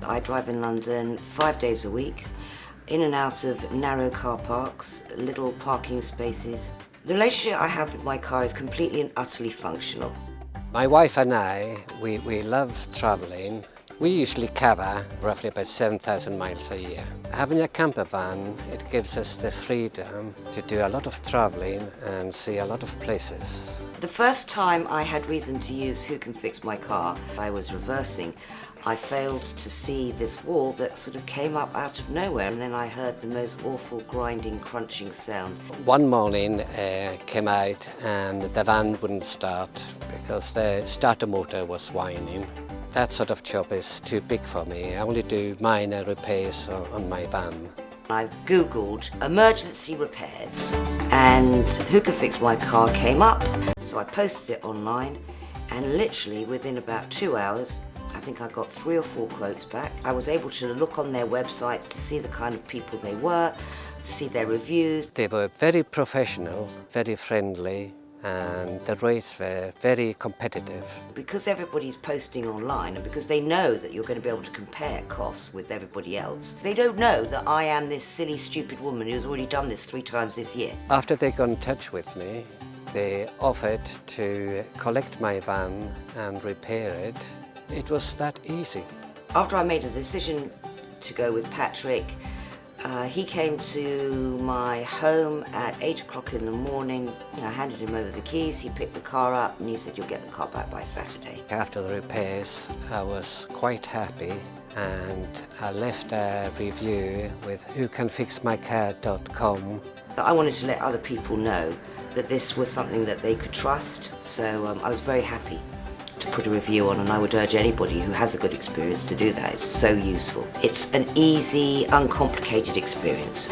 I drive in London 5 days a week, in and out of narrow car parks, little parking spaces. The relationship I have with my car is completely and utterly functional. My wife and I, we love traveling. We usually cover roughly about 7,000 miles a year. Having a camper van, it gives us the freedom to do a lot of traveling and see a lot of places. The first time I had reason to use WhoCanFixMyCar, I was reversing. I failed to see this wall that sort of came up out of nowhere, and then I heard the most awful grinding, crunching sound. One morning came out and the van wouldn't start because the starter motor was whining. That sort of job is too big for me. I only do minor repairs on my van. I googled emergency repairs and WhoCanFixMyCar came up. So I posted it online, and literally within about 2 hours, I think I got 3 or 4 quotes back. I was able to look on their websites to see the kind of people they were, to see their reviews. They were very professional, very friendly, and the rates were very competitive. Because everybody's posting online and because they know that you're going to be able to compare costs with everybody else, they don't know that I am this silly, stupid woman who's already done this 3 times this year. After they got in touch with me, they offered to collect my van and repair it. It was that easy. After I made a decision to go with Patrick, he came to my home at 8 o'clock in the morning. I handed him over the keys, he picked the car up and he said, "You'll get the car back by Saturday." After the repairs, I was quite happy and I left a review with WhoCanFixMyCar.com. I wanted to let other people know that this was something that they could trust, so I was very happy to put a review on, and I would urge anybody who has a good experience to do that. It's so useful. It's an easy, uncomplicated experience.